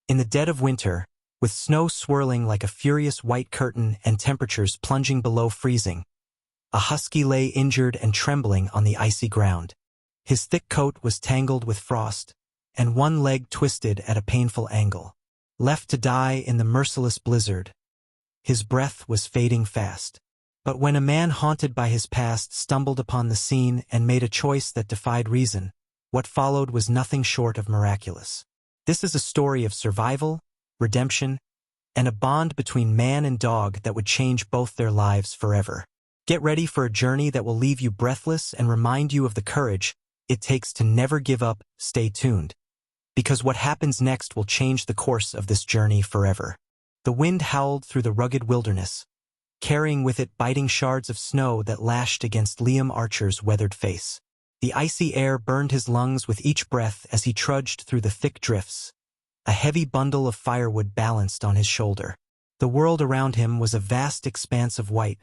In the dead of winter, with snow swirling like a furious white curtain and temperatures plunging below freezing, a husky lay injured and trembling on the icy ground. His thick coat was tangled with frost, and one leg twisted at a painful angle. Left to die in the merciless blizzard, his breath was fading fast. But when a man haunted by his past stumbled upon the scene and made a choice that defied reason, what followed was nothing short of miraculous. This is a story of survival, redemption, and a bond between man and dog that would change both their lives forever. Get ready for a journey that will leave you breathless and remind you of the courage it takes to never give up. Stay tuned, because what happens next will change the course of this journey forever. The wind howled through the rugged wilderness, carrying with it biting shards of snow that lashed against Liam Archer's weathered face. The icy air burned his lungs with each breath as he trudged through the thick drifts. A heavy bundle of firewood balanced on his shoulder. The world around him was a vast expanse of white,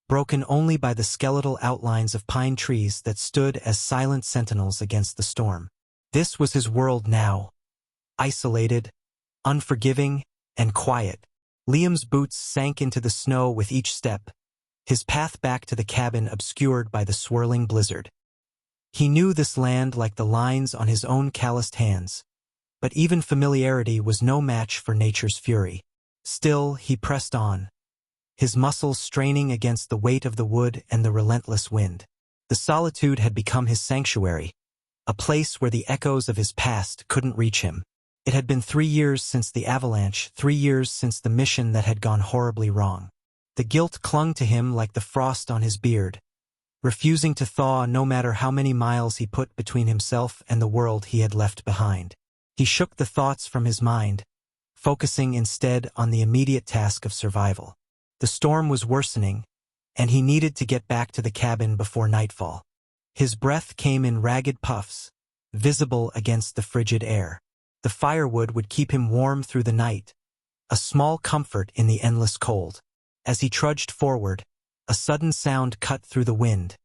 broken only by the skeletal outlines of pine trees that stood as silent sentinels against the storm. This was his world now, isolated, unforgiving, and quiet. Liam's boots sank into the snow with each step, his path back to the cabin obscured by the swirling blizzard. He knew this land like the lines on his own calloused hands, but even familiarity was no match for nature's fury. Still, he pressed on, his muscles straining against the weight of the wood and the relentless wind. The solitude had become his sanctuary, a place where the echoes of his past couldn't reach him. It had been 3 years since the avalanche, 3 years since the mission that had gone horribly wrong. The guilt clung to him like the frost on his beard, refusing to thaw no matter how many miles he put between himself and the world he had left behind. He shook the thoughts from his mind, focusing instead on the immediate task of survival. The storm was worsening, and he needed to get back to the cabin before nightfall. His breath came in ragged puffs, visible against the frigid air. The firewood would keep him warm through the night, a small comfort in the endless cold. As he trudged forward, a sudden sound cut through the wind,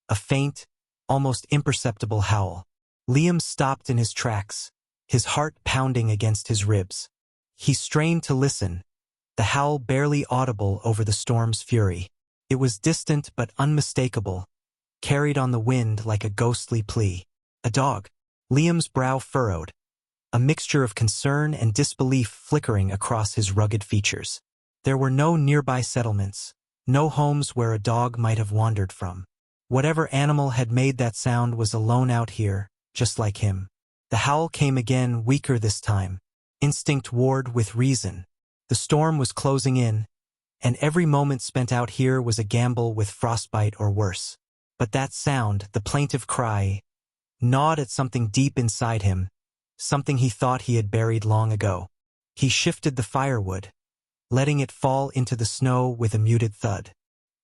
a faint, almost imperceptible howl. Liam stopped in his tracks, his heart pounding against his ribs. He strained to listen, the howl barely audible over the storm's fury. It was distant but unmistakable, carried on the wind like a ghostly plea. A dog. Liam's brow furrowed, a mixture of concern and disbelief flickering across his rugged features. There were no nearby settlements, no homes where a dog might have wandered from. Whatever animal had made that sound was alone out here, just like him. The howl came again, weaker this time. Instinct warred with reason. The storm was closing in, and every moment spent out here was a gamble with frostbite or worse. But that sound, the plaintive cry, gnawed at something deep inside him, something he thought he had buried long ago. He shifted the firewood, letting it fall into the snow with a muted thud.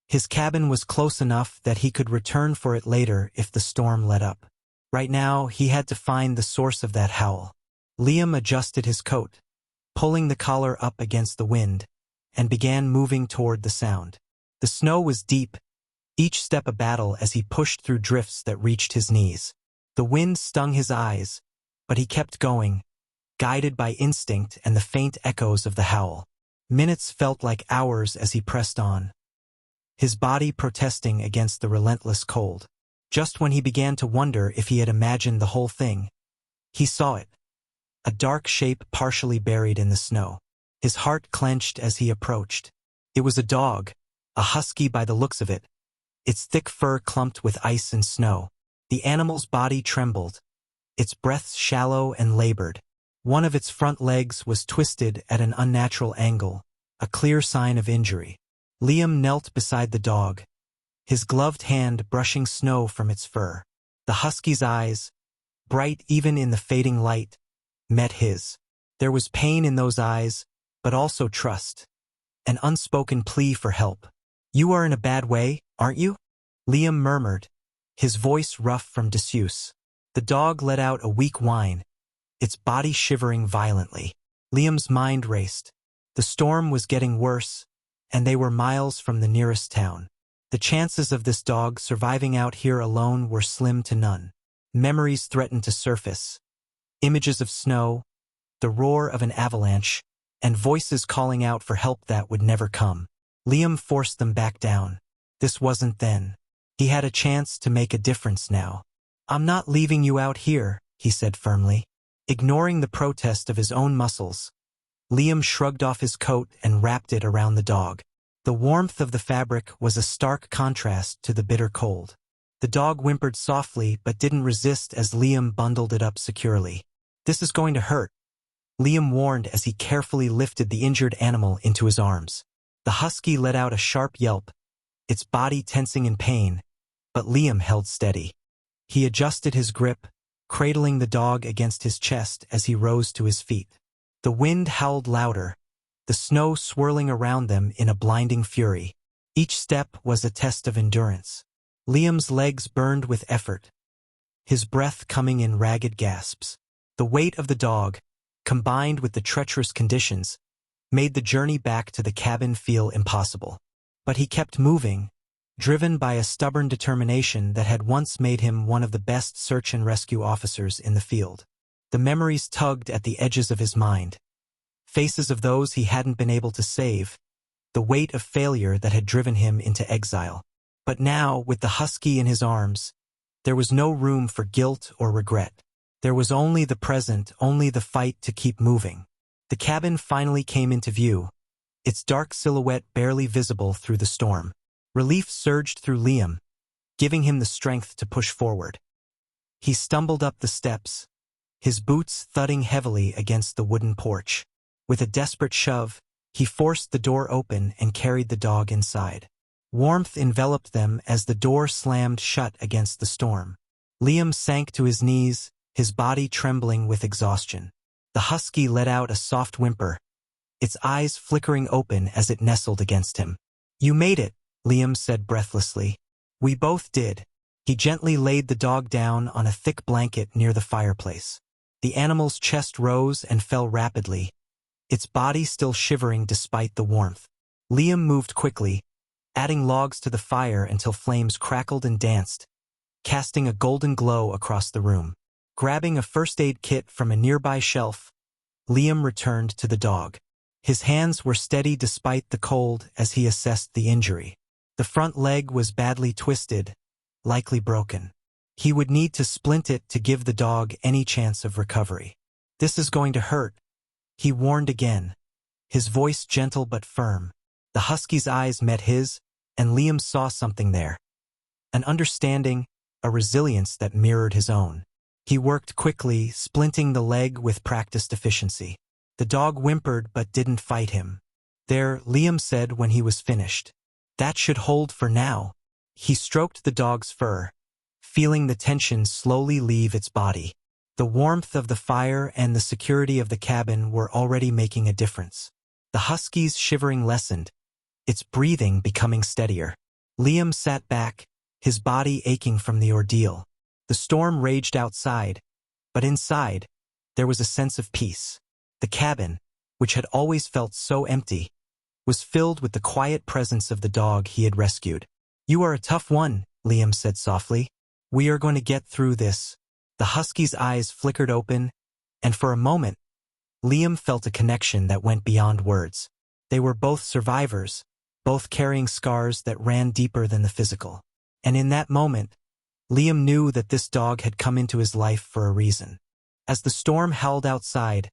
His cabin was close enough that he could return for it later if the storm let up. Right now, he had to find the source of that howl. Liam adjusted his coat, pulling the collar up against the wind, and began moving toward the sound. The snow was deep, each step a battle as he pushed through drifts that reached his knees. The wind stung his eyes, but he kept going, guided by instinct and the faint echoes of the howl. Minutes felt like hours as he pressed on, his body protesting against the relentless cold. Just when he began to wonder if he had imagined the whole thing, he saw it, a dark shape partially buried in the snow. His heart clenched as he approached. It was a dog, a husky by the looks of it, its thick fur clumped with ice and snow. The animal's body trembled, its breath shallow and labored. One of its front legs was twisted at an unnatural angle, a clear sign of injury. Liam knelt beside the dog, his gloved hand brushing snow from its fur. The husky's eyes, bright even in the fading light, met his. There was pain in those eyes, but also trust, an unspoken plea for help. "You are in a bad way, aren't you?" Liam murmured, his voice rough from disuse. The dog let out a weak whine, its body shivering violently. Liam's mind raced. The storm was getting worse, and they were miles from the nearest town. The chances of this dog surviving out here alone were slim to none. Memories threatened to surface. Images of snow, the roar of an avalanche, and voices calling out for help that would never come. Liam forced them back down. This wasn't then. He had a chance to make a difference now. "I'm not leaving you out here," he said firmly. Ignoring the protest of his own muscles, Liam shrugged off his coat and wrapped it around the dog. The warmth of the fabric was a stark contrast to the bitter cold. The dog whimpered softly but didn't resist as Liam bundled it up securely. "This is going to hurt," Liam warned as he carefully lifted the injured animal into his arms. The husky let out a sharp yelp, its body tensing in pain, but Liam held steady. He adjusted his grip, cradling the dog against his chest as he rose to his feet. The wind howled louder, the snow swirling around them in a blinding fury. Each step was a test of endurance. Liam's legs burned with effort, his breath coming in ragged gasps. The weight of the dog, combined with the treacherous conditions, made the journey back to the cabin feel impossible. But he kept moving, driven by a stubborn determination that had once made him one of the best search and rescue officers in the field. The memories tugged at the edges of his mind. Faces of those he hadn't been able to save, the weight of failure that had driven him into exile. But now, with the husky in his arms, there was no room for guilt or regret. There was only the present, only the fight to keep moving. The cabin finally came into view, its dark silhouette barely visible through the storm. Relief surged through Liam, giving him the strength to push forward. He stumbled up the steps, his boots thudding heavily against the wooden porch. With a desperate shove, he forced the door open and carried the dog inside. Warmth enveloped them as the door slammed shut against the storm. Liam sank to his knees, his body trembling with exhaustion. The husky let out a soft whimper, its eyes flickering open as it nestled against him. "You made it," Liam said breathlessly. "We both did." He gently laid the dog down on a thick blanket near the fireplace. The animal's chest rose and fell rapidly, its body still shivering despite the warmth. Liam moved quickly, adding logs to the fire until flames crackled and danced, casting a golden glow across the room. Grabbing a first aid kit from a nearby shelf, Liam returned to the dog. His hands were steady despite the cold as he assessed the injury. The front leg was badly twisted, likely broken. He would need to splint it to give the dog any chance of recovery. "This is going to hurt," he warned again, his voice gentle but firm. The husky's eyes met his, and Liam saw something there. An understanding, a resilience that mirrored his own. He worked quickly, splinting the leg with practiced efficiency. The dog whimpered but didn't fight him. "There," Liam said when he was finished. "That should hold for now." He stroked the dog's fur, feeling the tension slowly leave its body. The warmth of the fire and the security of the cabin were already making a difference. The husky's shivering lessened, its breathing becoming steadier. Liam sat back, his body aching from the ordeal. The storm raged outside, but inside, there was a sense of peace. The cabin, which had always felt so empty, was filled with the quiet presence of the dog he had rescued. "You are a tough one," Liam said softly. "We are going to get through this." The husky's eyes flickered open, and for a moment, Liam felt a connection that went beyond words. They were both survivors, both carrying scars that ran deeper than the physical. And in that moment, Liam knew that this dog had come into his life for a reason. As the storm howled outside,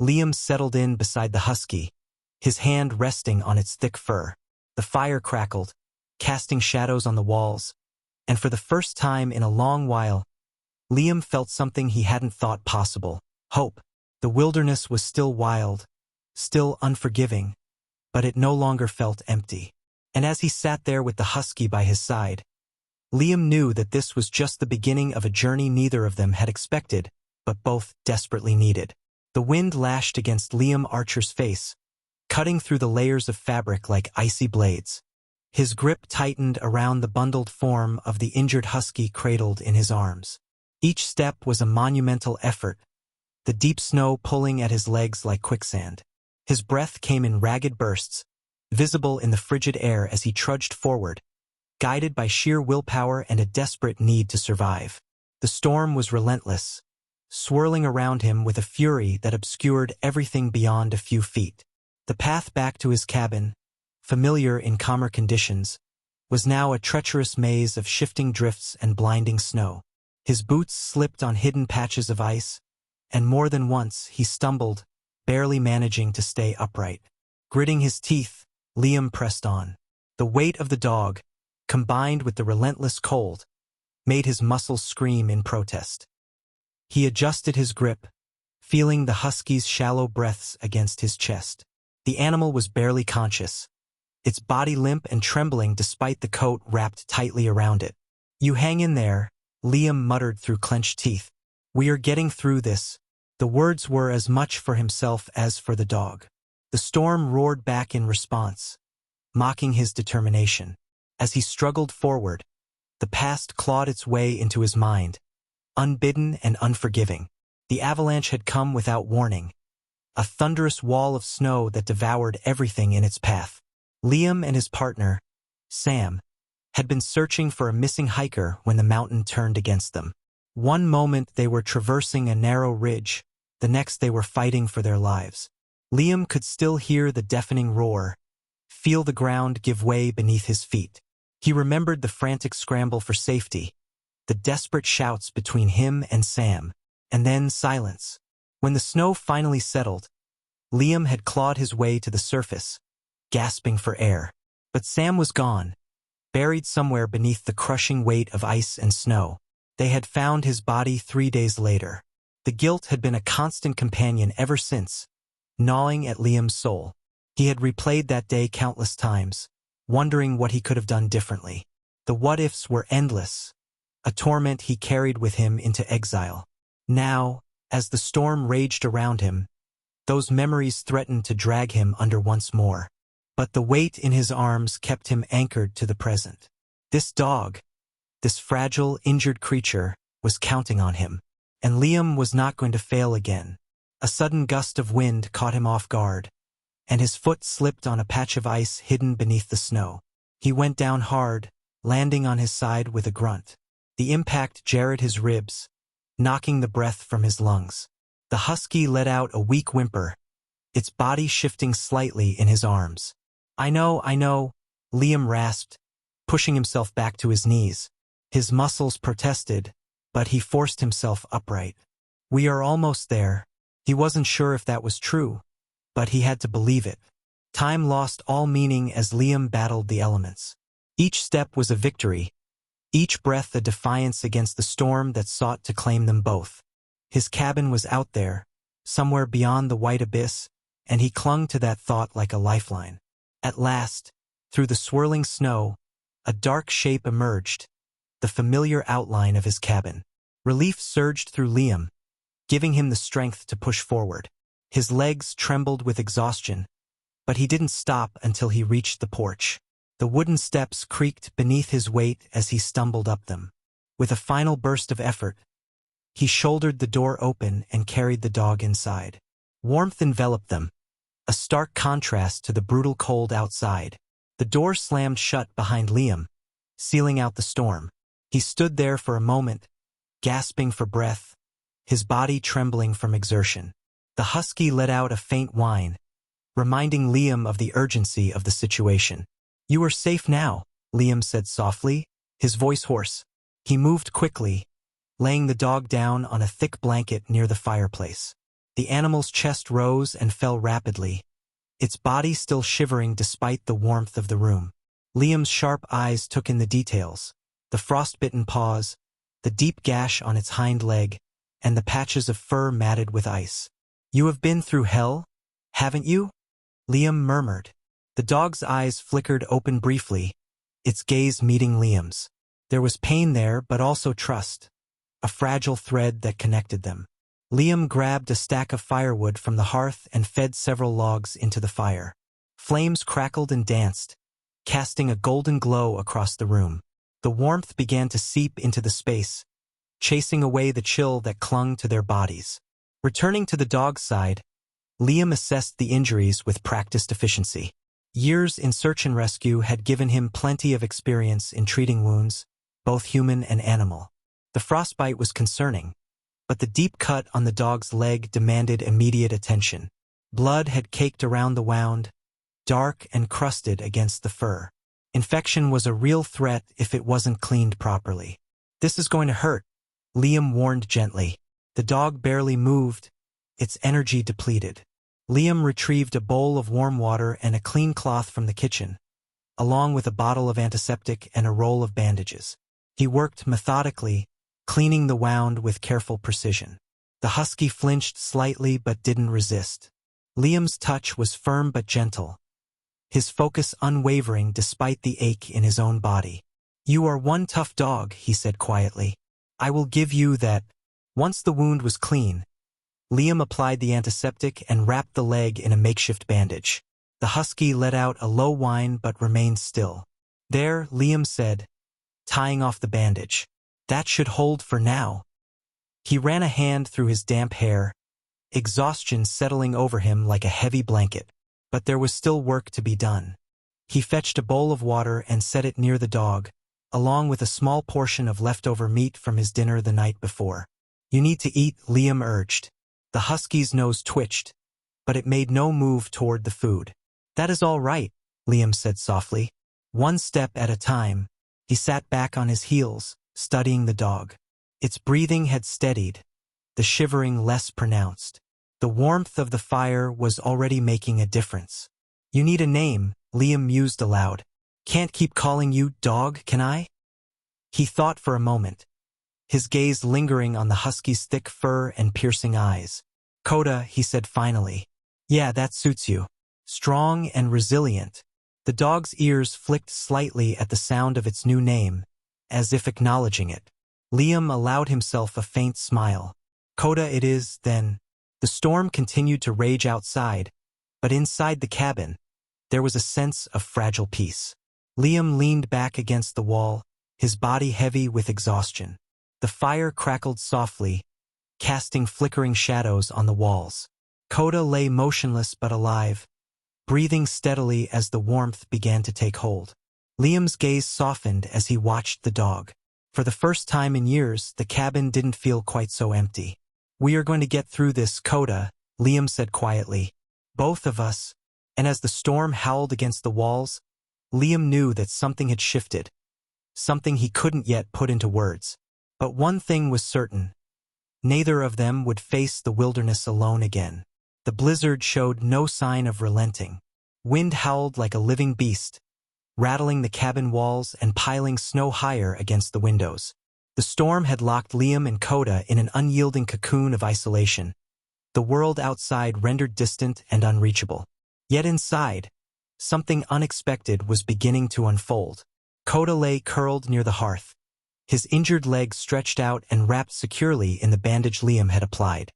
Liam settled in beside the husky, his hand resting on its thick fur. The fire crackled, casting shadows on the walls, and for the first time in a long while, Liam felt something he hadn't thought possible: hope. The wilderness was still wild, still unforgiving, but it no longer felt empty. And as he sat there with the husky by his side, Liam knew that this was just the beginning of a journey neither of them had expected, but both desperately needed. The wind lashed against Liam Archer's face, cutting through the layers of fabric like icy blades. His grip tightened around the bundled form of the injured husky cradled in his arms. Each step was a monumental effort, the deep snow pulling at his legs like quicksand. His breath came in ragged bursts, visible in the frigid air as he trudged forward, guided by sheer willpower and a desperate need to survive. The storm was relentless, swirling around him with a fury that obscured everything beyond a few feet. The path back to his cabin, familiar in calmer conditions, was now a treacherous maze of shifting drifts and blinding snow. His boots slipped on hidden patches of ice, and more than once he stumbled, barely managing to stay upright. Gritting his teeth, Liam pressed on. The weight of the dog, combined with the relentless cold, made his muscles scream in protest. He adjusted his grip, feeling the husky's shallow breaths against his chest. The animal was barely conscious, its body limp and trembling despite the coat wrapped tightly around it. "You hang in there," Liam muttered through clenched teeth. "We are getting through this." The words were as much for himself as for the dog. The storm roared back in response, mocking his determination. As he struggled forward, the past clawed its way into his mind, unbidden and unforgiving. The avalanche had come without warning, a thunderous wall of snow that devoured everything in its path. Liam and his partner, Sam, had been searching for a missing hiker when the mountain turned against them. One moment they were traversing a narrow ridge, the next they were fighting for their lives. Liam could still hear the deafening roar, feel the ground give way beneath his feet. He remembered the frantic scramble for safety, the desperate shouts between him and Sam, and then silence. When the snow finally settled, Liam had clawed his way to the surface, gasping for air. But Sam was gone, buried somewhere beneath the crushing weight of ice and snow. They had found his body 3 days later. The guilt had been a constant companion ever since, gnawing at Liam's soul. He had replayed that day countless times, wondering what he could have done differently. The what-ifs were endless, a torment he carried with him into exile. Now, as the storm raged around him, those memories threatened to drag him under once more. But the weight in his arms kept him anchored to the present. This dog, this fragile, injured creature, was counting on him. And Liam was not going to fail again. A sudden gust of wind caught him off guard, and his foot slipped on a patch of ice hidden beneath the snow. He went down hard, landing on his side with a grunt. The impact jarred his ribs, knocking the breath from his lungs. The husky let out a weak whimper, its body shifting slightly in his arms. I know, Liam rasped, pushing himself back to his knees. His muscles protested, but he forced himself upright. "We are almost there." He wasn't sure if that was true, but he had to believe it. Time lost all meaning as Liam battled the elements. Each step was a victory, each breath a defiance against the storm that sought to claim them both. His cabin was out there, somewhere beyond the white abyss, and he clung to that thought like a lifeline. At last, through the swirling snow, a dark shape emerged, the familiar outline of his cabin. Relief surged through Liam, giving him the strength to push forward. His legs trembled with exhaustion, but he didn't stop until he reached the porch. The wooden steps creaked beneath his weight as he stumbled up them. With a final burst of effort, he shouldered the door open and carried the dog inside. Warmth enveloped them, a stark contrast to the brutal cold outside. The door slammed shut behind Liam, sealing out the storm. He stood there for a moment, gasping for breath, his body trembling from exertion. The husky let out a faint whine, reminding Liam of the urgency of the situation. "You are safe now," Liam said softly, his voice hoarse. He moved quickly, laying the dog down on a thick blanket near the fireplace. The animal's chest rose and fell rapidly, its body still shivering despite the warmth of the room. Liam's sharp eyes took in the details, the frostbitten paws, the deep gash on its hind leg, and the patches of fur matted with ice. "You have been through hell, haven't you?" Liam murmured. The dog's eyes flickered open briefly, its gaze meeting Liam's. There was pain there, but also trust, a fragile thread that connected them. Liam grabbed a stack of firewood from the hearth and fed several logs into the fire. Flames crackled and danced, casting a golden glow across the room. The warmth began to seep into the space, chasing away the chill that clung to their bodies. Returning to the dog's side, Liam assessed the injuries with practiced efficiency. Years in search and rescue had given him plenty of experience in treating wounds, both human and animal. The frostbite was concerning, but the deep cut on the dog's leg demanded immediate attention. Blood had caked around the wound, dark and crusted against the fur. Infection was a real threat if it wasn't cleaned properly. "This is going to hurt," Liam warned gently. The dog barely moved, its energy depleted. Liam retrieved a bowl of warm water and a clean cloth from the kitchen, along with a bottle of antiseptic and a roll of bandages. He worked methodically, cleaning the wound with careful precision. The husky flinched slightly but didn't resist. Liam's touch was firm but gentle, his focus unwavering despite the ache in his own body. "You are one tough dog," he said quietly. "I will give you that." Once the wound was clean, Liam applied the antiseptic and wrapped the leg in a makeshift bandage. The husky let out a low whine but remained still. "There," Liam said, tying off the bandage. "That should hold for now." He ran a hand through his damp hair, exhaustion settling over him like a heavy blanket. But there was still work to be done. He fetched a bowl of water and set it near the dog, along with a small portion of leftover meat from his dinner the night before. "You need to eat," Liam urged. The husky's nose twitched, but it made no move toward the food. "That is all right," Liam said softly. One step at a time, he sat back on his heels, studying the dog. Its breathing had steadied, the shivering less pronounced. The warmth of the fire was already making a difference. "You need a name," Liam mused aloud. "Can't keep calling you dog, can I?" He thought for a moment, his gaze lingering on the husky's thick fur and piercing eyes. "Coda," he said finally. "Yeah, that suits you. Strong and resilient." The dog's ears flicked slightly at the sound of its new name, as if acknowledging it. Liam allowed himself a faint smile. "Coda it is, then." The storm continued to rage outside, but inside the cabin, there was a sense of fragile peace. Liam leaned back against the wall, his body heavy with exhaustion. The fire crackled softly, casting flickering shadows on the walls. Coda lay motionless but alive, breathing steadily as the warmth began to take hold. Liam's gaze softened as he watched the dog. For the first time in years, the cabin didn't feel quite so empty. "We are going to get through this, Coda," Liam said quietly. "Both of us." And as the storm howled against the walls, Liam knew that something had shifted, something he couldn't yet put into words. But one thing was certain. Neither of them would face the wilderness alone again. The blizzard showed no sign of relenting. Wind howled like a living beast, rattling the cabin walls and piling snow higher against the windows. The storm had locked Liam and Coda in an unyielding cocoon of isolation, the world outside rendered distant and unreachable. Yet inside, something unexpected was beginning to unfold. Coda lay curled near the hearth, his injured legs stretched out and wrapped securely in the bandage Liam had applied.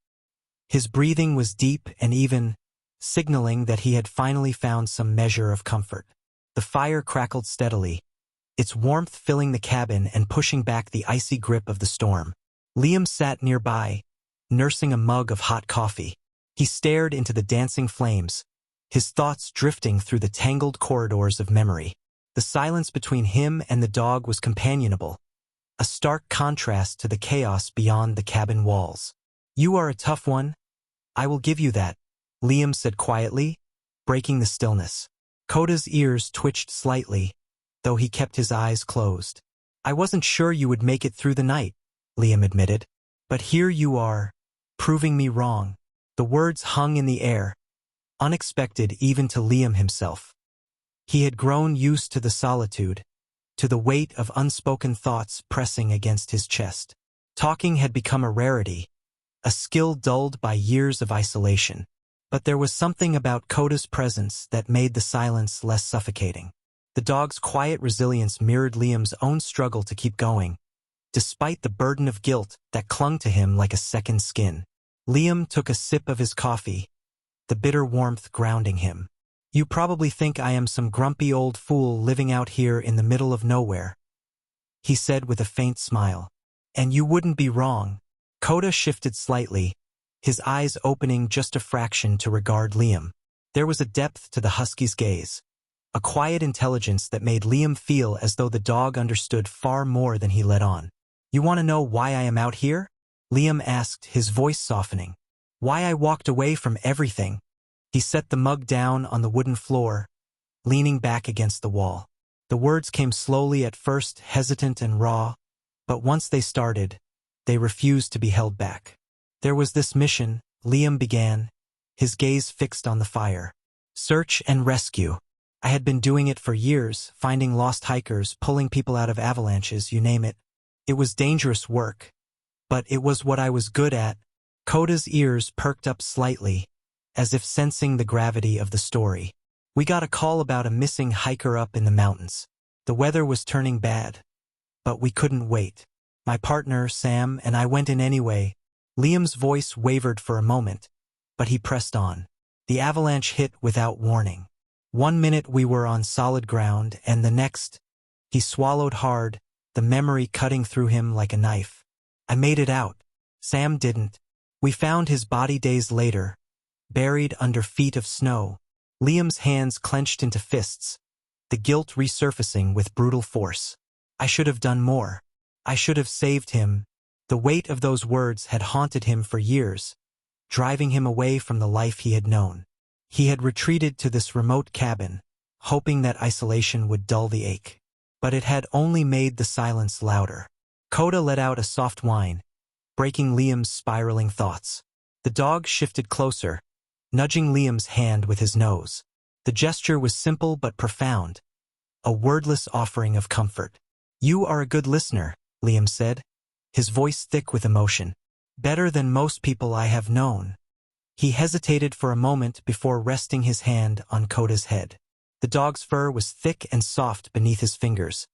His breathing was deep and even, signaling that he had finally found some measure of comfort. The fire crackled steadily, its warmth filling the cabin and pushing back the icy grip of the storm. Liam sat nearby, nursing a mug of hot coffee. He stared into the dancing flames, his thoughts drifting through the tangled corridors of memory. The silence between him and the dog was companionable, a stark contrast to the chaos beyond the cabin walls. "You are a tough one. I will give you that," Liam said quietly, breaking the stillness. Coda's ears twitched slightly, though he kept his eyes closed. "I wasn't sure you would make it through the night," Liam admitted. "But here you are, proving me wrong." The words hung in the air, unexpected even to Liam himself. He had grown used to the solitude, to the weight of unspoken thoughts pressing against his chest. Talking had become a rarity, a skill dulled by years of isolation. But there was something about Coda's presence that made the silence less suffocating. The dog's quiet resilience mirrored Liam's own struggle to keep going, despite the burden of guilt that clung to him like a second skin. Liam took a sip of his coffee, the bitter warmth grounding him. "You probably think I am some grumpy old fool living out here in the middle of nowhere," he said with a faint smile. "And you wouldn't be wrong." Coda shifted slightly, his eyes opening just a fraction to regard Liam. There was a depth to the husky's gaze, a quiet intelligence that made Liam feel as though the dog understood far more than he let on. "You want to know why I am out here?" Liam asked, his voice softening. Why I walked away from everything. He set the mug down on the wooden floor, leaning back against the wall. The words came slowly at first, hesitant and raw, but once they started, they refused to be held back. There was this mission, Liam began, his gaze fixed on the fire. Search and rescue. I had been doing it for years, finding lost hikers, pulling people out of avalanches, you name it. It was dangerous work, but it was what I was good at. Koda's ears perked up slightly, as if sensing the gravity of the story. We got a call about a missing hiker up in the mountains. The weather was turning bad, but we couldn't wait. My partner, Sam, and I went in anyway. Liam's voice wavered for a moment, but he pressed on. The avalanche hit without warning. 1 minute we were on solid ground, and the next, he swallowed hard, the memory cutting through him like a knife. I made it out. Sam didn't. We found his body days later, buried under feet of snow. Liam's hands clenched into fists, the guilt resurfacing with brutal force. I should have done more. I should have saved him. The weight of those words had haunted him for years, driving him away from the life he had known. He had retreated to this remote cabin, hoping that isolation would dull the ache. But it had only made the silence louder. Koda let out a soft whine, breaking Liam's spiraling thoughts. The dog shifted closer, nudging Liam's hand with his nose. The gesture was simple but profound, a wordless offering of comfort. You are a good listener, Liam said, his voice thick with emotion. Better than most people I have known. He hesitated for a moment before resting his hand on Koda's head. The dog's fur was thick and soft beneath his fingers,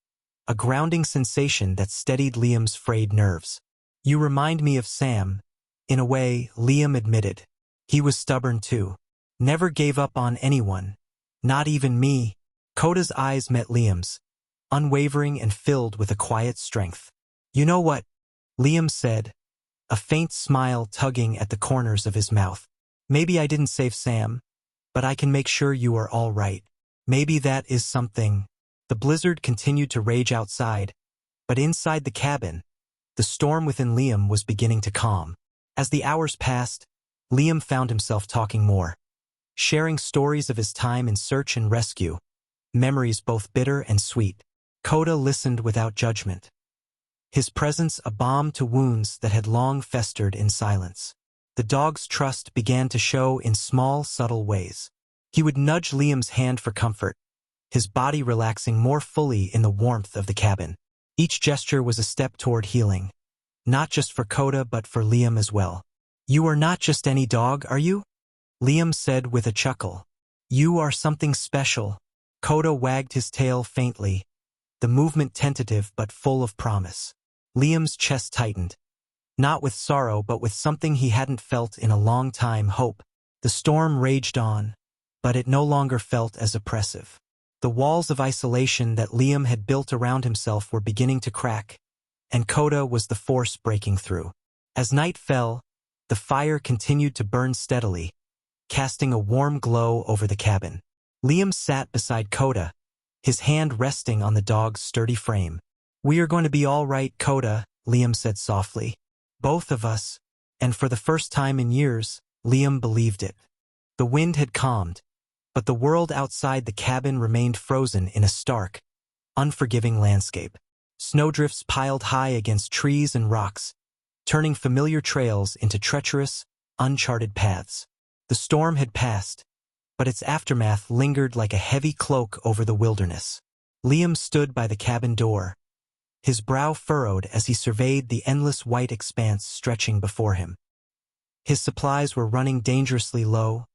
a grounding sensation that steadied Liam's frayed nerves. You remind me of Sam. In a way, Liam admitted. He was stubborn too. Never gave up on anyone. Not even me. Koda's eyes met Liam's, unwavering and filled with a quiet strength. You know what? Liam said, a faint smile tugging at the corners of his mouth. Maybe I didn't save Sam, but I can make sure you are all right. Maybe that is something. The blizzard continued to rage outside, but inside the cabin, the storm within Liam was beginning to calm. As the hours passed, Liam found himself talking more, sharing stories of his time in search and rescue, memories both bitter and sweet. Koda listened without judgment, his presence a balm to wounds that had long festered in silence. The dog's trust began to show in small, subtle ways. He would nudge Liam's hand for comfort, his body relaxing more fully in the warmth of the cabin. Each gesture was a step toward healing, not just for Koda but for Liam as well. You are not just any dog, are you? Liam said with a chuckle. You are something special. Koda wagged his tail faintly, the movement tentative but full of promise. Liam's chest tightened, not with sorrow but with something he hadn't felt in a long time, hope. The storm raged on, but it no longer felt as oppressive. The walls of isolation that Liam had built around himself were beginning to crack, and Koda was the force breaking through. As night fell, the fire continued to burn steadily, casting a warm glow over the cabin. Liam sat beside Koda, his hand resting on the dog's sturdy frame. We are going to be all right, Koda, Liam said softly. Both of us, and for the first time in years, Liam believed it. The wind had calmed, but the world outside the cabin remained frozen in a stark, unforgiving landscape. Snowdrifts piled high against trees and rocks, turning familiar trails into treacherous, uncharted paths. The storm had passed, but its aftermath lingered like a heavy cloak over the wilderness. Liam stood by the cabin door, his brow furrowed as he surveyed the endless white expanse stretching before him. His supplies were running dangerously low.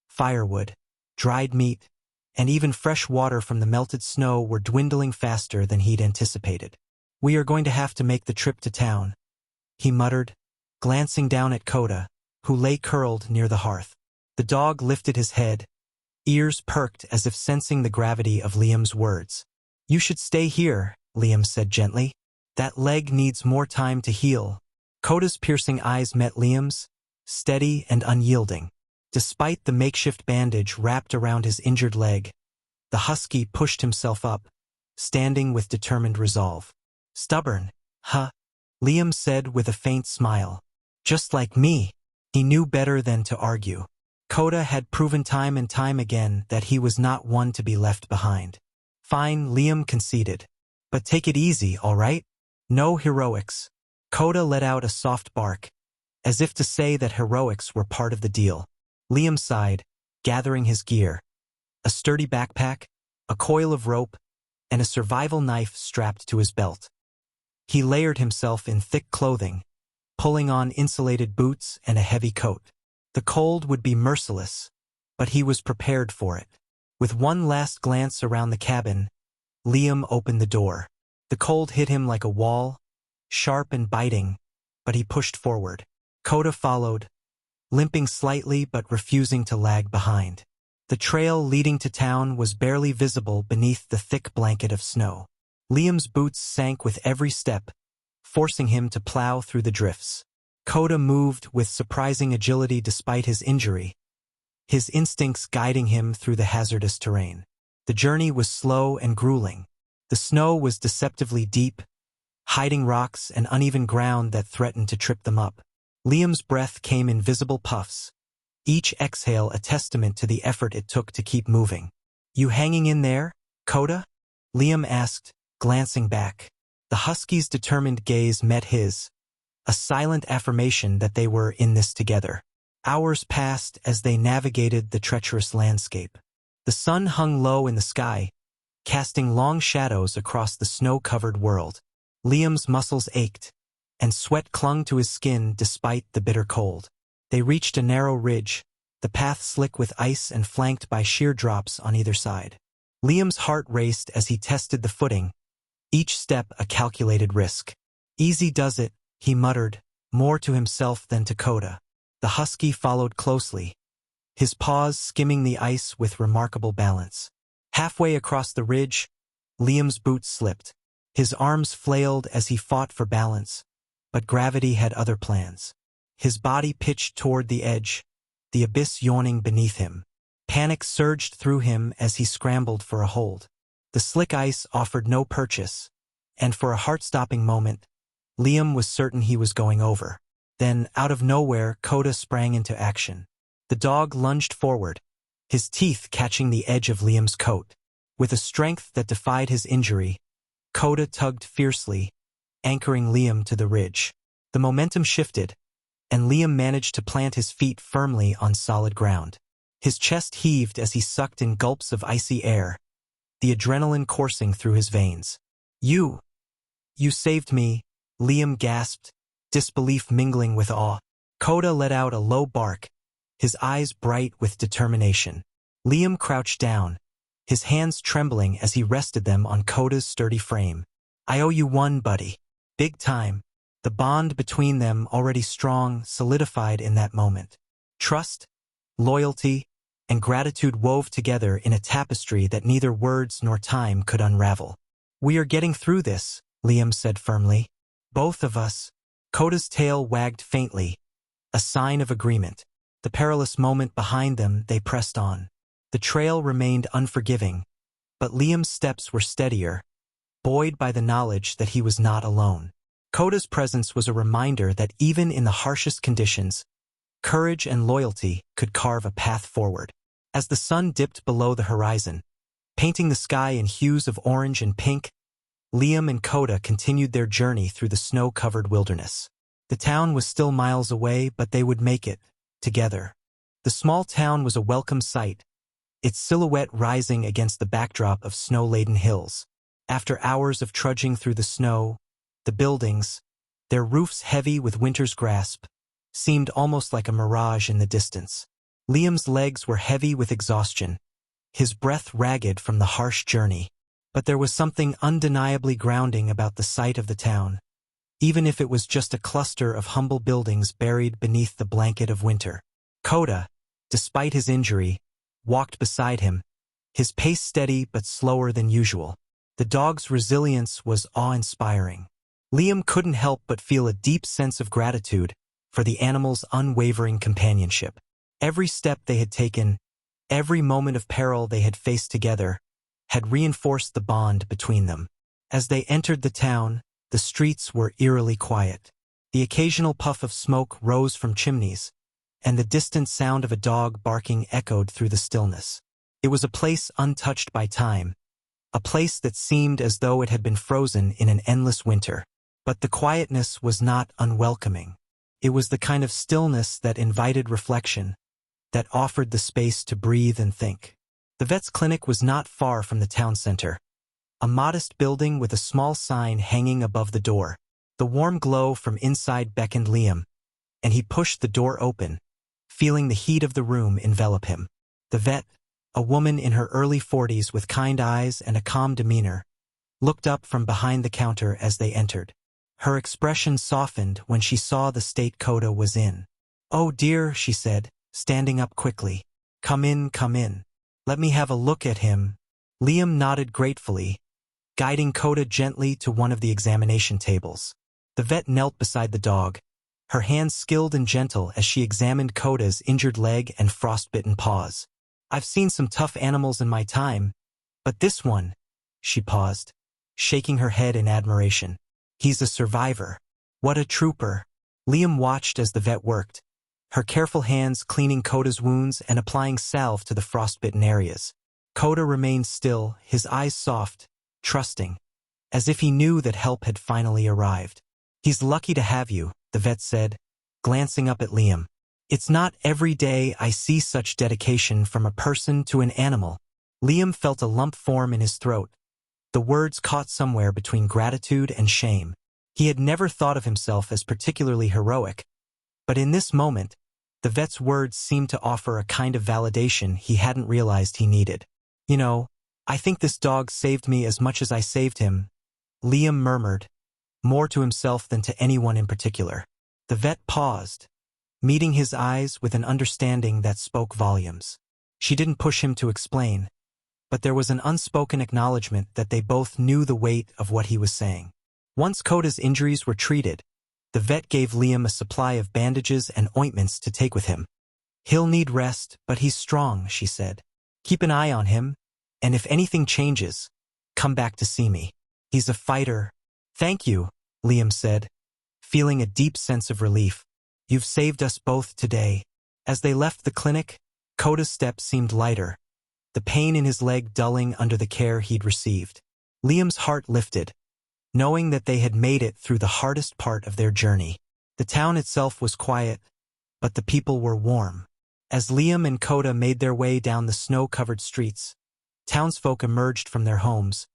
Firewood, dried meat, and even fresh water from the melted snow were dwindling faster than he'd anticipated. We are going to have to make the trip to town, he muttered, glancing down at Koda, who lay curled near the hearth. The dog lifted his head, ears perked as if sensing the gravity of Liam's words. You should stay here, Liam said gently. That leg needs more time to heal. Koda's piercing eyes met Liam's, steady and unyielding. Despite the makeshift bandage wrapped around his injured leg, the husky pushed himself up, standing with determined resolve. Stubborn, huh? Liam said with a faint smile. Just like me. He knew better than to argue. Koda had proven time and time again that he was not one to be left behind. Fine, Liam conceded. But take it easy, all right? No heroics. Koda let out a soft bark, as if to say that heroics were part of the deal. Liam sighed, gathering his gear. A sturdy backpack, a coil of rope, and a survival knife strapped to his belt. He layered himself in thick clothing, pulling on insulated boots and a heavy coat. The cold would be merciless, but he was prepared for it. With one last glance around the cabin, Liam opened the door. The cold hit him like a wall, sharp and biting, but he pushed forward. Koda followed, limping slightly but refusing to lag behind. The trail leading to town was barely visible beneath the thick blanket of snow. Liam's boots sank with every step, forcing him to plow through the drifts. Koda moved with surprising agility despite his injury, his instincts guiding him through the hazardous terrain. The journey was slow and grueling. The snow was deceptively deep, hiding rocks and uneven ground that threatened to trip them up. Liam's breath came in visible puffs, each exhale a testament to the effort it took to keep moving. "You hanging in there, Koda?" Liam asked, glancing back. The Husky's determined gaze met his, a silent affirmation that they were in this together. Hours passed as they navigated the treacherous landscape. The sun hung low in the sky, casting long shadows across the snow-covered world. Liam's muscles ached, and sweat clung to his skin despite the bitter cold. They reached a narrow ridge, the path slick with ice and flanked by sheer drops on either side. Liam's heart raced as he tested the footing, each step a calculated risk. "Easy does it," he muttered, more to himself than to Koda. The Husky followed closely, his paws skimming the ice with remarkable balance. Halfway across the ridge, Liam's boots slipped. His arms flailed as he fought for balance, but gravity had other plans. His body pitched toward the edge, the abyss yawning beneath him. Panic surged through him as he scrambled for a hold. The slick ice offered no purchase, and for a heart-stopping moment, Liam was certain he was going over. Then, out of nowhere, Koda sprang into action. The dog lunged forward, his teeth catching the edge of Liam's coat. With a strength that defied his injury, Koda tugged fiercely, anchoring Liam to the ridge. The momentum shifted, and Liam managed to plant his feet firmly on solid ground. His chest heaved as he sucked in gulps of icy air, the adrenaline coursing through his veins. You saved me," Liam gasped, disbelief mingling with awe. Koda let out a low bark, his eyes bright with determination. Liam crouched down, his hands trembling as he rested them on Koda's sturdy frame. "I owe you one, buddy. Big time." The bond between them, already strong, solidified in that moment. Trust, loyalty, and gratitude wove together in a tapestry that neither words nor time could unravel. "We are getting through this," Liam said firmly. "Both of us." Koda's tail wagged faintly, a sign of agreement. The perilous moment behind them, they pressed on. The trail remained unforgiving, but Liam's steps were steadier, buoyed by the knowledge that he was not alone. Koda's presence was a reminder that even in the harshest conditions, courage and loyalty could carve a path forward. As the sun dipped below the horizon, painting the sky in hues of orange and pink, Liam and Koda continued their journey through the snow-covered wilderness. The town was still miles away, but they would make it, together. The small town was a welcome sight, its silhouette rising against the backdrop of snow-laden hills. After hours of trudging through the snow, the buildings, their roofs heavy with winter's grasp, seemed almost like a mirage in the distance. Liam's legs were heavy with exhaustion, his breath ragged from the harsh journey. But there was something undeniably grounding about the sight of the town, even if it was just a cluster of humble buildings buried beneath the blanket of winter. Koda, despite his injury, walked beside him, his pace steady but slower than usual. The dog's resilience was awe-inspiring. Liam couldn't help but feel a deep sense of gratitude for the animal's unwavering companionship. Every step they had taken, every moment of peril they had faced together, had reinforced the bond between them. As they entered the town, the streets were eerily quiet. The occasional puff of smoke rose from chimneys, and the distant sound of a dog barking echoed through the stillness. It was a place untouched by time, a place that seemed as though it had been frozen in an endless winter. But the quietness was not unwelcoming. It was the kind of stillness that invited reflection, that offered the space to breathe and think. The vet's clinic was not far from the town center, a modest building with a small sign hanging above the door. The warm glow from inside beckoned Liam, and he pushed the door open, feeling the heat of the room envelop him. The vet, a woman in her early 40s with kind eyes and a calm demeanor, looked up from behind the counter as they entered. Her expression softened when she saw the state Coda was in. "Oh dear," she said, standing up quickly. Come in, come in. Let me have a look at him." Liam nodded gratefully, guiding Coda gently to one of the examination tables. The vet knelt beside the dog, her hands skilled and gentle as she examined Coda's injured leg and frostbitten paws. "I've seen some tough animals in my time, but this one," she paused, shaking her head in admiration. "He's a survivor. What a trooper." Liam watched as the vet worked, her careful hands cleaning Coda's wounds and applying salve to the frostbitten areas. Coda remained still, his eyes soft, trusting, as if he knew that help had finally arrived. "He's lucky to have you," the vet said, glancing up at Liam. "It's not every day I see such dedication from a person to an animal." Liam felt a lump form in his throat, the words caught somewhere between gratitude and shame. He had never thought of himself as particularly heroic, but in this moment, the vet's words seemed to offer a kind of validation he hadn't realized he needed. "You know, I think this dog saved me as much as I saved him," Liam murmured, more to himself than to anyone in particular. The vet paused, meeting his eyes with an understanding that spoke volumes. She didn't push him to explain, but there was an unspoken acknowledgement that they both knew the weight of what he was saying. Once Coda's injuries were treated, the vet gave Liam a supply of bandages and ointments to take with him. "He'll need rest, but he's strong," she said. "Keep an eye on him, and if anything changes, come back to see me. He's a fighter." "Thank you," Liam said, feeling a deep sense of relief. "You've saved us both today." As they left the clinic, Coda's step seemed lighter, the pain in his leg dulling under the care he'd received. Liam's heart lifted, knowing that they had made it through the hardest part of their journey. The town itself was quiet, but the people were warm. As Liam and Coda made their way down the snow-covered streets, townsfolk emerged from their homes,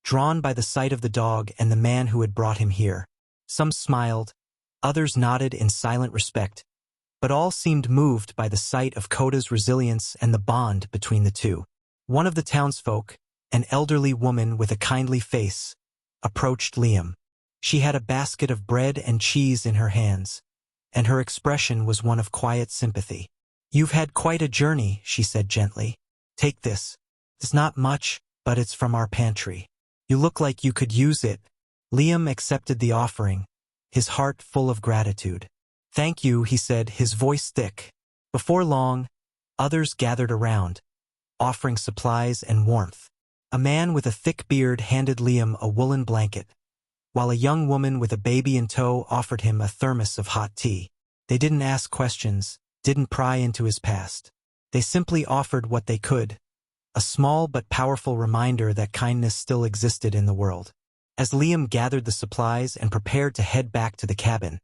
drawn by the sight of the dog and the man who had brought him here. Some smiled, others nodded in silent respect, but all seemed moved by the sight of Coda's resilience and the bond between the two. One of the townsfolk, an elderly woman with a kindly face, approached Liam. She had a basket of bread and cheese in her hands, and her expression was one of quiet sympathy. "You've had quite a journey," she said gently. "Take this. It's not much, but it's from our pantry. You look like you could use it." Liam accepted the offering, his heart full of gratitude. "Thank you," he said, his voice thick. Before long, others gathered around, offering supplies and warmth. A man with a thick beard handed Liam a woolen blanket, while a young woman with a baby in tow offered him a thermos of hot tea. They didn't ask questions, didn't pry into his past. They simply offered what they could, a small but powerful reminder that kindness still existed in the world. As Liam gathered the supplies and prepared to head back to the cabin,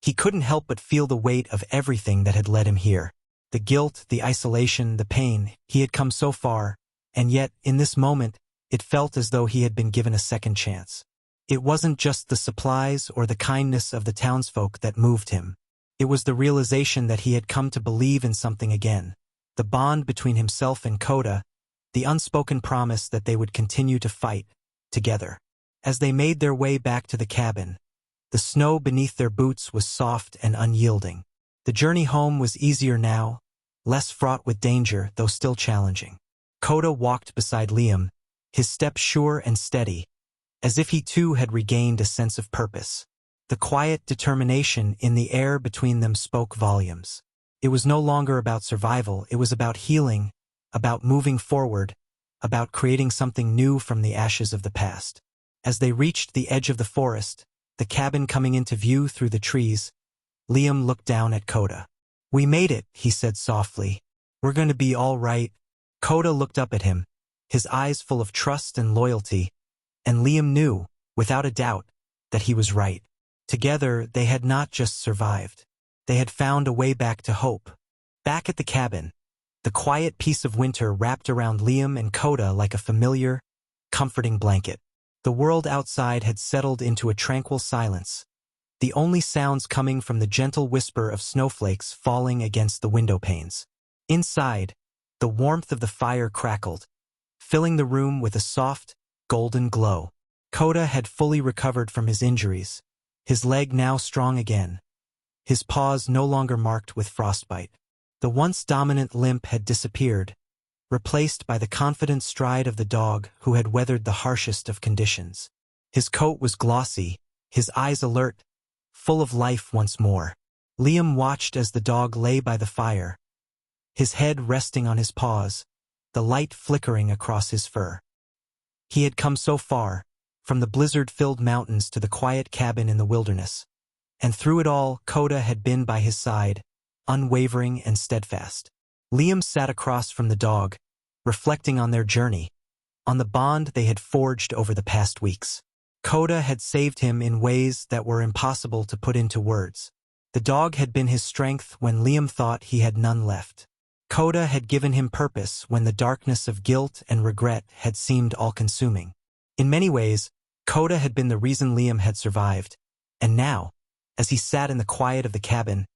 he couldn't help but feel the weight of everything that had led him here. The guilt, the isolation, the pain. He had come so far, and yet, in this moment, it felt as though he had been given a second chance. It wasn't just the supplies or the kindness of the townsfolk that moved him. It was the realization that he had come to believe in something again. The bond between himself and Coda, the unspoken promise that they would continue to fight, together. As they made their way back to the cabin, the snow beneath their boots was soft and unyielding. The journey home was easier now, less fraught with danger, though still challenging. Coda walked beside Liam, his step sure and steady, as if he too had regained a sense of purpose. The quiet determination in the air between them spoke volumes. It was no longer about survival, it was about healing, about moving forward, about creating something new from the ashes of the past. As they reached the edge of the forest, the cabin coming into view through the trees, Liam looked down at Koda. "We made it," he said softly. "We're going to be all right." Koda looked up at him, his eyes full of trust and loyalty, and Liam knew, without a doubt, that he was right. Together, they had not just survived. They had found a way back to hope. Back at the cabin, the quiet peace of winter wrapped around Liam and Koda like a familiar, comforting blanket. The world outside had settled into a tranquil silence, the only sounds coming from the gentle whisper of snowflakes falling against the window panes. Inside, the warmth of the fire crackled, filling the room with a soft, golden glow. Koda had fully recovered from his injuries, his leg now strong again, his paws no longer marked with frostbite. The once dominant limp had disappeared, replaced by the confident stride of the dog who had weathered the harshest of conditions. His coat was glossy, his eyes alert, full of life once more. Liam watched as the dog lay by the fire, his head resting on his paws, the light flickering across his fur. He had come so far, from the blizzard-filled mountains to the quiet cabin in the wilderness, and through it all Koda had been by his side, unwavering and steadfast. Liam sat across from the dog, reflecting on their journey, on the bond they had forged over the past weeks. Koda had saved him in ways that were impossible to put into words. The dog had been his strength when Liam thought he had none left. Koda had given him purpose when the darkness of guilt and regret had seemed all-consuming. In many ways, Koda had been the reason Liam had survived, and now, as he sat in the quiet of the cabin,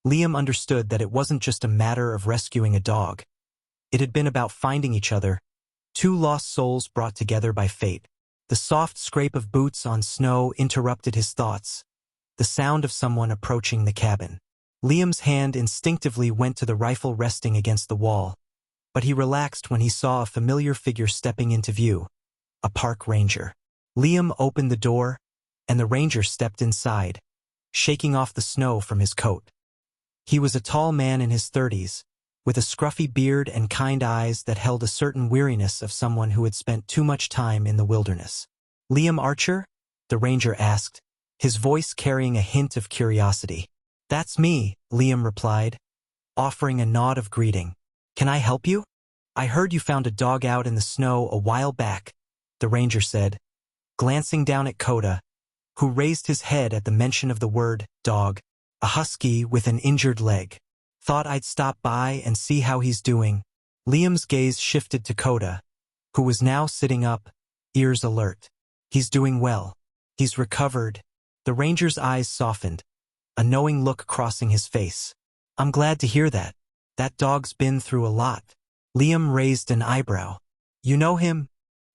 Liam understood that it wasn't just a matter of rescuing a dog. It had been about finding each other, two lost souls brought together by fate. The soft scrape of boots on snow interrupted his thoughts, the sound of someone approaching the cabin. Liam's hand instinctively went to the rifle resting against the wall, but he relaxed when he saw a familiar figure stepping into view, a park ranger. Liam opened the door, and the ranger stepped inside, shaking off the snow from his coat. He was a tall man in his 30s, with a scruffy beard and kind eyes that held a certain weariness of someone who had spent too much time in the wilderness. "Liam Archer?" the ranger asked, his voice carrying a hint of curiosity. "That's me," Liam replied, offering a nod of greeting. "Can I help you?" "I heard you found a dog out in the snow a while back," the ranger said, glancing down at Koda, who raised his head at the mention of the word dog. "A husky with an injured leg. Thought I'd stop by and see how he's doing." Liam's gaze shifted to Koda, who was now sitting up, ears alert. "He's doing well. He's recovered." The ranger's eyes softened, a knowing look crossing his face. "I'm glad to hear that. That dog's been through a lot." Liam raised an eyebrow. "You know him?"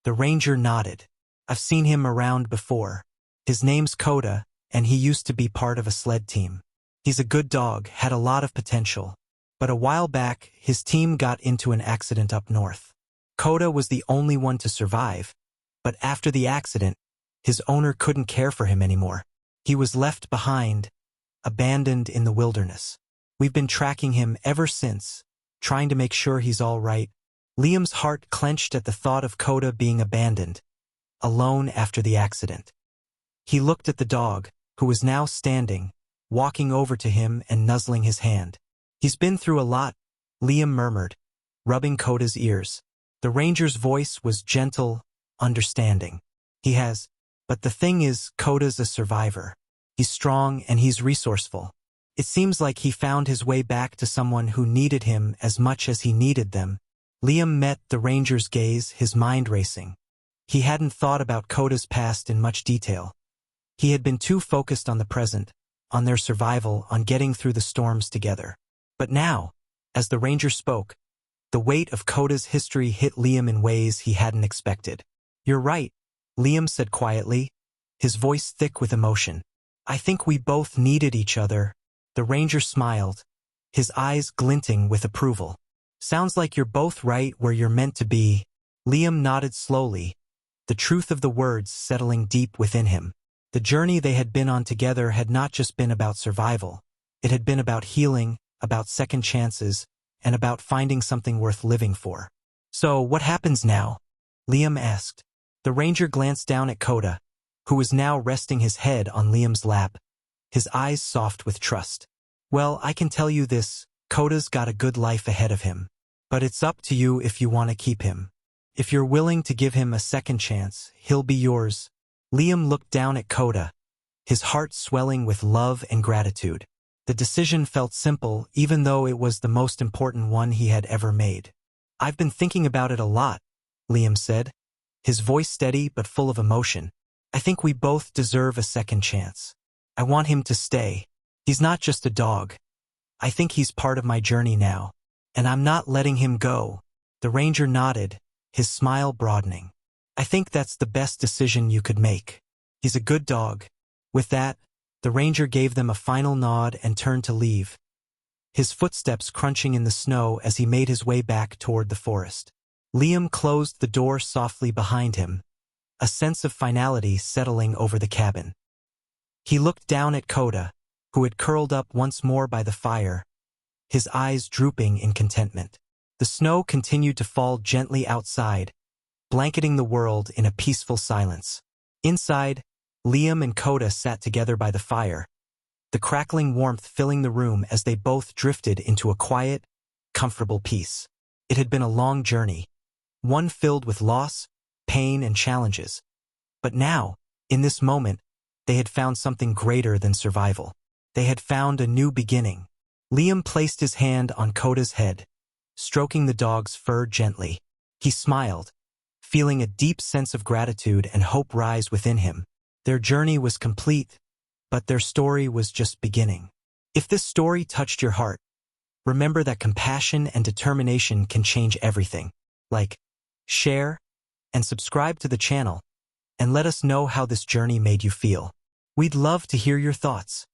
The ranger nodded. "I've seen him around before. His name's Koda, and he used to be part of a sled team. He's a good dog, had a lot of potential. But a while back, his team got into an accident up north. Koda was the only one to survive, but after the accident, his owner couldn't care for him anymore. He was left behind, abandoned in the wilderness. We've been tracking him ever since, trying to make sure he's all right." Liam's heart clenched at the thought of Koda being abandoned, alone after the accident. He looked at the dog, who was now standing, walking over to him and nuzzling his hand. "He's been through a lot," Liam murmured, rubbing Koda's ears. The ranger's voice was gentle, understanding. "He has, but the thing is, Koda's a survivor. He's strong and he's resourceful. It seems like he found his way back to someone who needed him as much as he needed them." Liam met the ranger's gaze, his mind racing. He hadn't thought about Koda's past in much detail. He had been too focused on the present, on their survival, on getting through the storms together. But now, as the ranger spoke, the weight of Koda's history hit Liam in ways he hadn't expected. "You're right," Liam said quietly, his voice thick with emotion. "I think we both needed each other." The ranger smiled, his eyes glinting with approval. "Sounds like you're both right where you're meant to be." Liam nodded slowly, the truth of the words settling deep within him. The journey they had been on together had not just been about survival. It had been about healing, about second chances, and about finding something worth living for. "So, what happens now?" Liam asked. The ranger glanced down at Koda, who was now resting his head on Liam's lap, his eyes soft with trust. Well, I can tell you this, Koda's got a good life ahead of him. But it's up to you if you want to keep him. If you're willing to give him a second chance, he'll be yours. Liam looked down at Koda, his heart swelling with love and gratitude. The decision felt simple, even though it was the most important one he had ever made. I've been thinking about it a lot, Liam said, his voice steady but full of emotion. I think we both deserve a second chance. I want him to stay. He's not just a dog. I think he's part of my journey now, and I'm not letting him go. The ranger nodded, his smile broadening. I think that's the best decision you could make. He's a good dog. With that, the ranger gave them a final nod and turned to leave, his footsteps crunching in the snow as he made his way back toward the forest. Liam closed the door softly behind him, a sense of finality settling over the cabin. He looked down at Koda, who had curled up once more by the fire, his eyes drooping in contentment. The snow continued to fall gently outside, blanketing the world in a peaceful silence. Inside, Liam and Koda sat together by the fire, the crackling warmth filling the room as they both drifted into a quiet, comfortable peace. It had been a long journey, one filled with loss, pain, and challenges. But now, in this moment, they had found something greater than survival. They had found a new beginning. Liam placed his hand on Koda's head, stroking the dog's fur gently. He smiled, feeling a deep sense of gratitude and hope rise within him. Their journey was complete, but their story was just beginning. If this story touched your heart, remember that compassion and determination can change everything. Like, share, and subscribe to the channel, and let us know how this journey made you feel. We'd love to hear your thoughts.